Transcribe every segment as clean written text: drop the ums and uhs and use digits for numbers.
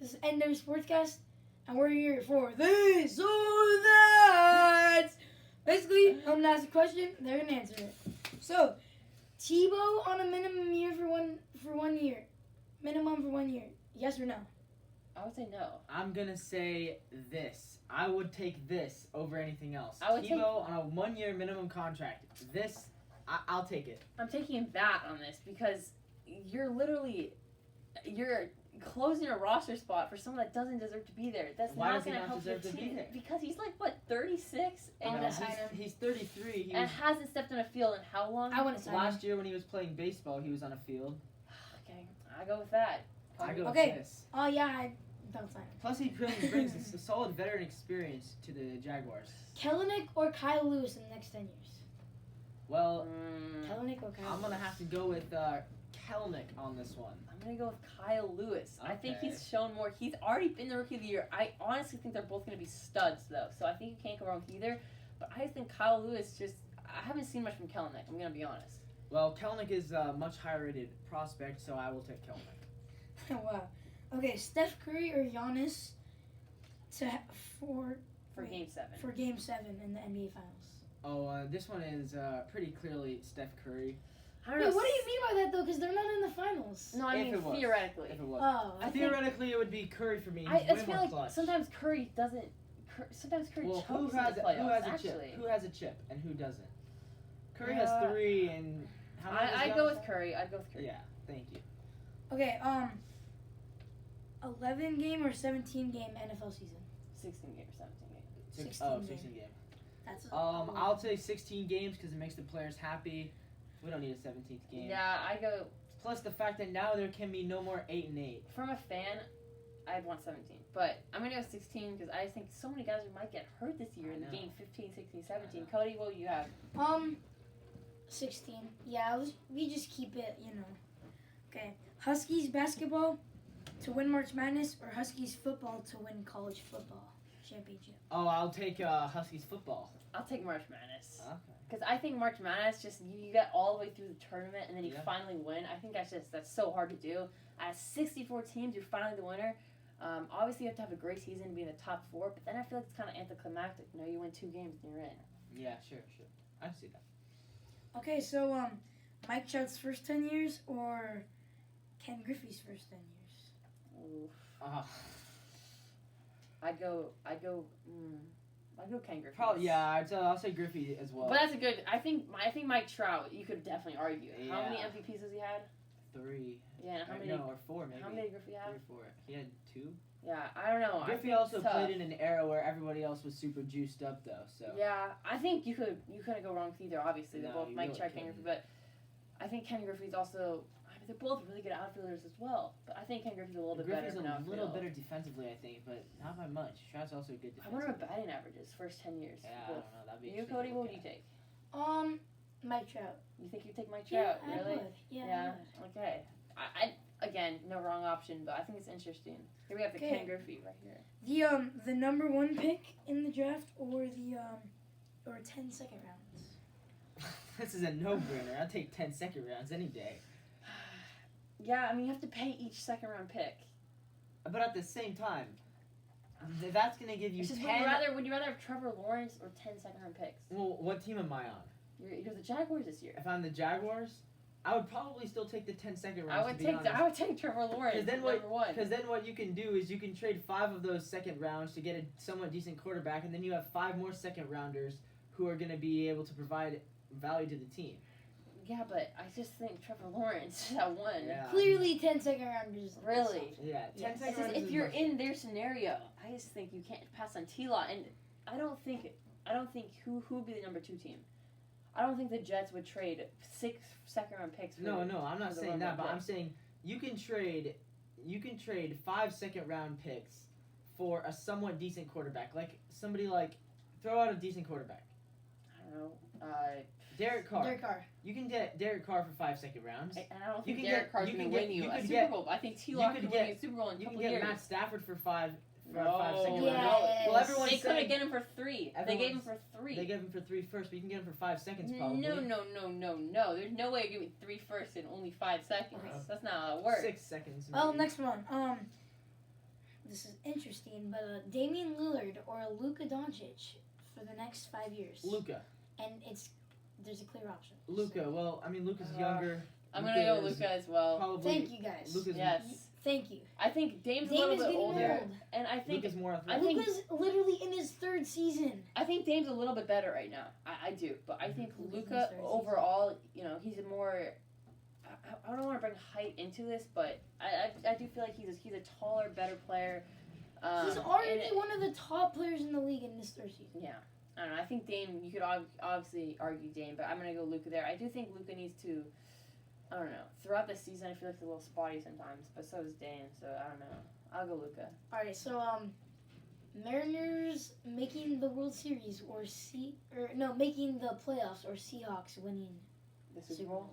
This is End of Sportscast, and we're here for this or that. Basically, I'm gonna ask a question, they're gonna answer it. So, Tebow on a minimum year for 1 year, minimum for 1 year. Yes or no? I would say no. I'm gonna say this. I would take this over anything else. I would Tebow on a 1 year minimum contract. This, I'll take it. I'm taking that on this because you're closing a roster spot for someone that doesn't deserve to be there. That's Why not does he going to not help your deserve to be team there? because he's like what 36 I and wanna sign him. He's 33. He and was, hasn't stepped on a field in how long? I want to sign him. last year when he was playing baseball, he was on a field. Okay, I go with that. I go Okay. with this. Oh yeah, I don't sign him. Plus, he brings a solid veteran experience to the Jaguars. Kellenick or Kyle Lewis in the next 10 years? Well, Kellenick or Kyle I'm gonna have to go with Kelnick on this one. I'm gonna go with Kyle Lewis. I think Okay. he's shown more. He's already been the rookie of the year. I honestly think they're both gonna be studs though, so I think you can't go wrong with either. But I think Kyle Lewis I haven't seen much from Kellenick. I'm gonna be honest. Well, Kelnick is a much higher rated prospect, so I will take Kelnick. Wow. Okay, Steph Curry or Giannis for For Game 7. for Game 7 in the NBA Finals. Oh, this one is pretty clearly Steph Curry. I don't Wait, know. what do you mean by that though? Because they're not in the finals. No, I If mean it was. theoretically. If it was. Oh, I think Theoretically, it would be Curry for me. He's I way feel more like clutch. sometimes Curry doesn't. Sometimes Curry Well, chokes in the playoffs. who has a actually, chip? Who has a chip and who doesn't? Curry Yeah. has 3, and how many? I'd go with Curry. I'd go with Curry. Yeah, thank you. okay. 11 game or 17 game NFL season. 16 game, 17 game. 16 game. That's I'll say 16 games because it makes the players happy. We don't need a 17th game. Yeah, I go Plus the fact that now there can be no more 8-8. from a fan. I'd want 17, but I'm gonna go 16 because I just think so many guys might get hurt this year I in the know. game 15, 16, I 17. know. Cody, what do you have? 16. Yeah, we just keep it, Okay, Huskies basketball to win March Madness or Huskies football to win college football championship. Oh, I'll take Huskies football. I'll take March Madness Okay. because I think March Madness just you get all the way through the tournament and then you Yeah. finally win. I think that's so hard to do. At 64 teams, you're finally the winner. Obviously, you have to have a great season to be in the top 4, but then I feel like it's kind of anticlimactic. You win 2 games and you're in. Yeah, sure. I see that. Okay, so Mike Trout's first 10 years or Ken Griffey's first 10 years? Oof. Uh, I'd go Ken Griffey. Probably, yeah. I'll say Griffey as well. But that's a good. I think Mike Trout. You could definitely argue. How many Yeah. MVPs has he had? 3. Yeah, and how many? No, or 4 maybe. How many did Griffey 3 have? or 4. He had 2. Yeah, I don't know. I Griffey think also it's tough. played in an era where everybody else was super juiced up though. So. Yeah, I think you couldn't go wrong with either. Obviously, they're No, both you Mike really Trout, Ken couldn't. Griffey, but I think Ken Griffey's also. I mean, they're both really good outfielders as well. But I think Ken Griffey's a little bit Griffey's better. a than little outfield. better defensively, I think, but not by much. Trout's also good I wonder defensively. what batting average is first 10 years. Yeah, I Both. don't know. That'd be You, interesting Cody, to what look would you at. take? Mike Trout. You think you'd take Mike Yeah, Trout? I Really? would. Yeah. Yeah. Okay. I again, no wrong option, but I think it's interesting. Here we have the Okay. Ken Griffey right here. The number 1 pick in the draft or the or 10 second rounds. This is a no-brainer. I'll take 10 second rounds any day. Yeah, I mean you have to pay each second round pick. But at the same time, that's gonna give you It's just 10. would you rather have Trevor Lawrence or 10 second round picks? Well, what team am I on? You're the Jaguars this year. If I'm the Jaguars, I would probably still take the 10 second rounds. I would take Trevor Lawrence Because then number 1. Because then what you can do is you can trade 5 of those second rounds to get a somewhat decent quarterback, and then you have 5 more second rounders who are going to be able to provide value to the team. Yeah, but I just think Trevor Lawrence at 1. Yeah. Clearly 10 second rounders. Really? Yeah, 10 Yes. second It's just, rounders if is you're much- in their scenario, I just think you can't pass on T-Law, and I don't think who would be the number 2 team. I don't think the Jets would trade 6 second round picks. For No, I'm not for the saying one that, round but I'm pick. saying you can trade 5 second round picks for a somewhat decent quarterback. Like somebody throw out a decent quarterback. I don't know. Derek Carr. Derek Carr. You can get Derek Carr for 5 second rounds. And I don't You think can Derek get- Carr's you going can to win get- you you a could Super get- Bowl. I think T-Law could could get- win you a Super Bowl in a You couple can get years. Matt Stafford for 5 No. 5 second Yes. rounds. Well, everyone's They couldn't saying get him for 3. They gave him for 3. they gave him for 3 first, but you can get him for 5 seconds probably. No. There's no way you're giving 3 firsts in only 5 seconds. Okay. That's not how it works. 6 seconds. Oh, maybe. next one. this is interesting, but Damian Lillard or Luka Doncic for the next 5 years. Luka. And there's a clear option. Luka. Well, I mean, Luka's younger. I'm gonna go Luka is Luka as well. Probably. Thank you guys. Luka's, Yes. Thank you. I think Dame's a Dame little is bit getting older, old. and I think Luka's more I athletic. think- Luka's literally in his 3rd season. I think Dame's a little bit better right now. I do, but I think Luka's in his Luka third season. overall, he's a more. I don't want to bring height into this, but I do feel like he's a taller, better player. He's already one of the top players in the league in this 3rd season. Yeah, I don't know. I think Dame. You could obviously argue Dame, but I'm gonna go Luka there. I do think Luka needs to. I don't know. Throughout the season, I feel like he's a little spotty sometimes, but so is Dame. So I don't know. I'll go Luka. All right, so Mariners making the World Series making the playoffs or Seahawks winning The Super Bowl.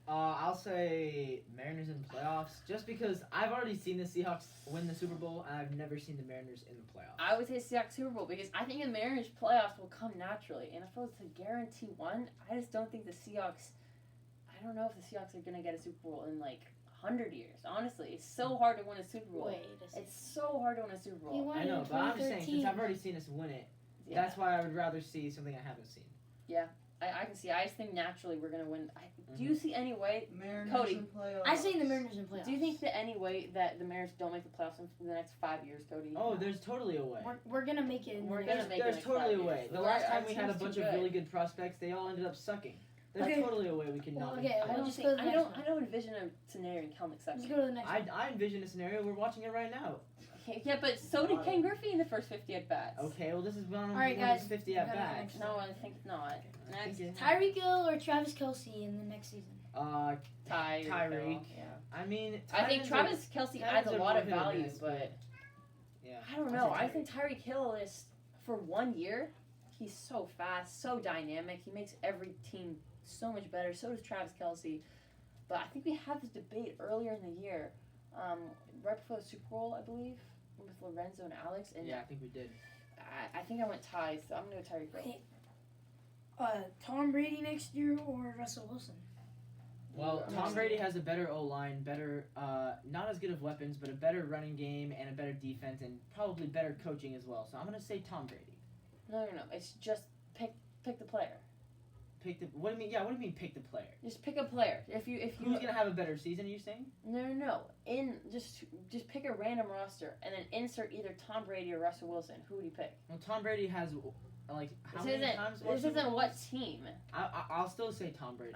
I'll say Mariners in playoffs, just because I've already seen the Seahawks win the Super Bowl, and I've never seen the Mariners in the playoffs. I would say Seahawks Super Bowl because I think the Mariners playoffs will come naturally, and if I was to guarantee one, I just don't think the Seahawks. I don't know if the Seahawks are gonna get a Super Bowl in like 100 years. Honestly, it's so hard to win a Super Bowl. Wait a second. It's so hard to win a Super He Bowl. won I it know, in but I'm just saying, 2013. since I've already seen us win it, Yeah. that's why I would rather see something I haven't seen. I can see. I just think naturally we're gonna win. Do you see any way? Mariners Cody. in playoffs. I say the Mariners in playoffs. Do you think that any way that the Mariners don't make the playoffs in the next 5 years, Cody? Oh, there's totally a way. We're gonna make it in We're the gonna next make it There's in totally 5 a way. years. The Well, last that time we had a seems bunch too of good. really good prospects, they all ended up sucking. There's Okay. totally a way we can Well, not okay, make the I well, don't playoffs. just think. go to the I next don't. one. I don't envision a scenario in Kelnick Let's sucking. go to the next one. I envision a scenario. We're watching it right now. Okay, yeah, but so did Ken Griffey in the first 50 at bats. Okay, well, this is one of All right, one of guys, his 50 we at gotta bats. next No, I think not. I Next, think it- Tyreek Hill or Travis Kelsey in the next season? Tyreek. Yeah. I mean, I think Tyrants are- Travis Kelsey Tyrants adds a are lot more of hit or value, miss, but yeah. I don't I'd know. say I think Tyreek Hill is for 1 year. He's so fast, so dynamic. He makes every team so much better. So does Travis Kelsey. But I think we had this debate earlier in the year, right before the Super Bowl, I believe, with Lorenzo and Alex. And Yeah, I think we did. I think I went ties, so I'm gonna go Tyreek Hill. Okay. Tom Brady next year or Russell Wilson? Well, Yeah. Tom Brady has a better O-line, better, not as good of weapons, but a better running game and a better defense, and probably better coaching as well. So I'm gonna say Tom Brady. No. It's just pick the player. Pick the. What do you mean? Yeah, what do you mean pick the player? Just pick a player. If you Who's gonna have a better season? Are you saying? No. Just pick a random roster and then insert either Tom Brady or Russell Wilson. Who would you pick? Well, Tom Brady has like how This many times? isn't. This isn't what team. I'll still say Tom Brady.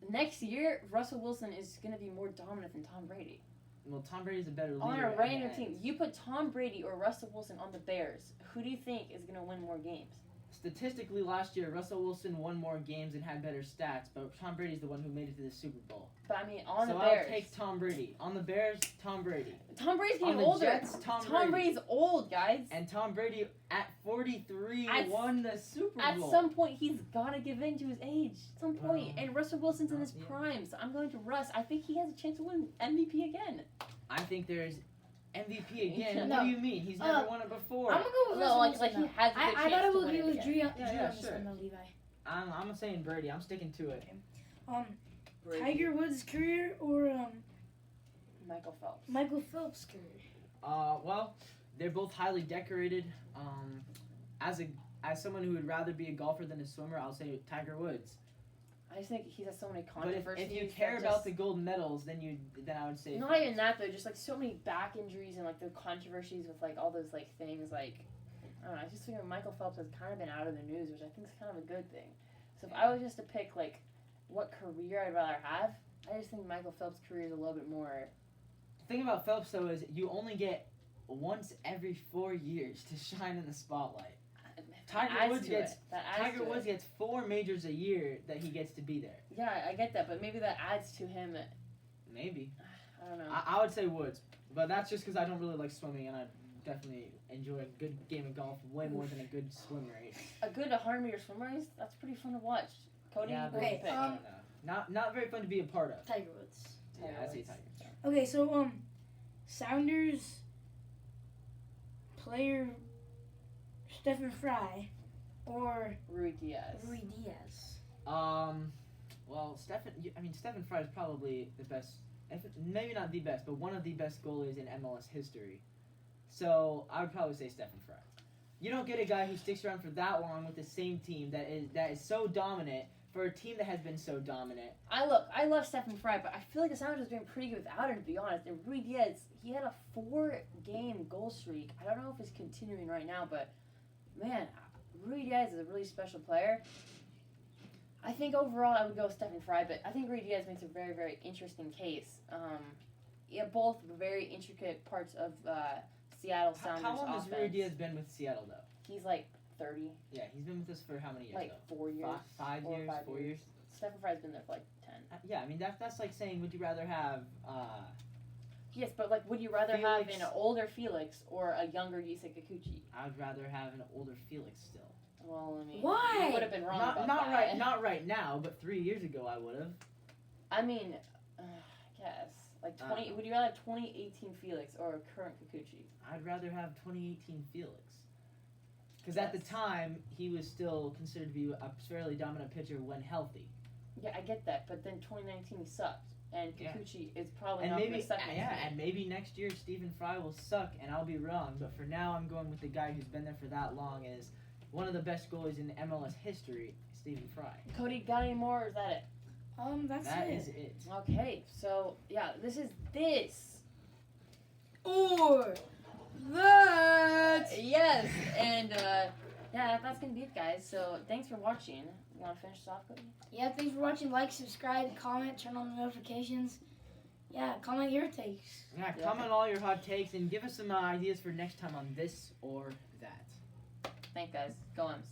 Next year, Russell Wilson is going to be more dominant than Tom Brady. Well, Tom Brady's a better leader. On a at random the team, end. you put Tom Brady or Russell Wilson on the Bears. Who do you think is going to win more games? Statistically, last year Russell Wilson won more games and had better stats, but Tom Brady's the one who made it to the Super Bowl. But I mean, on so the Bears. I'll take Tom Brady. On the Bears, Tom Brady. Tom Brady's On getting the older. Jets, Tom Brady. Brady's old, guys. And Tom Brady at 43 At- won the Super At Bowl. some point, he's got to give in to his age. At some point. Well, And Russell Wilson's in his yeah. prime, so I'm going to Russ. I think he has a chance to win MVP again. I think there's MVP again. No. What do you mean? He's never won it before. I'm gonna go with Russell No, Wilson. like he though. has a good I chance gotta to agree win it with again. Drew on yeah, this sure. one, though, Levi. I'm saying Brady. I'm sticking to it. Brady. Tiger Woods' career or Michael Phelps. Michael Phelps' career? Well, they're both highly decorated. As someone who would rather be a golfer than a swimmer, I'll say Tiger Woods. I just think he has so many But controversies. if you that care about just- the gold medals, then I would say Not even that though, just like so many back injuries and like the controversies with like all those like things like I don't know, I just figure Michael Phelps has kind of been out of the news, which I think is kind of a good thing. So if I was just to pick like what career I'd rather have, I just think Michael Phelps' career is a little bit more The thing about Phelps though is you only get once every 4 years to shine in the spotlight. Tiger adds Woods to gets it. That adds Tiger to Woods it. gets 4 majors a year that he gets to be there. Yeah, I get that, but maybe that adds to him. Maybe. I don't know. I would say Woods, but that's just because I don't really like swimming, and I definitely enjoy a good game of golf way more than a good swim race. A good 100-meter swim race, that's pretty fun to watch. Cody, Yeah, who but would you Okay, pick? I don't know. Not very fun to be a part of. Tiger Woods. Yeah, Tiger I'd say Woods. Tiger. Okay, so Sounders player Stephen Fry or Rui Diaz. Rui Diaz. Well, Stephen Fry is probably the best. Maybe not the best, but one of the best goalies in MLS history. So I would probably say Stephen Fry. You don't get a guy who sticks around for that long with the same team that is so dominant for a team that has been so dominant. I love Stephen Fry, but I feel like the Sounders have been pretty good without him, to be honest. And Rui Diaz, he had a 4-game goal streak. I don't know if it's continuing right now, but man, Rui Diaz is a really special player. I think overall I would go with Stephen Fry, but I think Rui Diaz makes a very, very interesting case. Both very intricate parts of Seattle Sounders How long offense. has Rui Diaz been with Seattle, though? He's like 30, Yeah, he's been with us for how many years, like though? 4 years. 5 4 or years? 5 4 years? Stephen Fry's been there for like 10. Yeah, I mean, that's like saying, would you rather have... Yes, but like, would you rather have Felix. an older Felix or a younger Yusei Kikuchi? I would rather have an older Felix still. Well, I mean, Why? you would have been wrong about Not that. not right now, but 3 years ago I would have. I mean, I guess like 20. Would you rather have 2018 Felix or current Kikuchi? I'd rather have 2018 Felix. Because at the Yes. time, he was still considered to be a fairly dominant pitcher when healthy. Yeah, I get that, but then 2019 he sucked, and Yeah. Kikuchi is probably And not maybe, going to suck next year. and maybe next year Stephen Fry will suck, and I'll be wrong. But for now, I'm going with the guy who's been there for that long and is one of the best goalies in MLS history, Stephen Fry. Cody, got any more, or is that it? That's That it. is it. Okay, so yeah, this is this. Or that. Yes, and yeah, that's gonna be it, guys. So thanks for watching. You want to finish this off, Cody? Yeah, thanks for watching. Like, subscribe, comment, turn on the notifications. Yeah, comment your takes. Yeah, Yeah. comment all your hot takes and give us some ideas for next time on this or that. Thanks, guys. Go M's.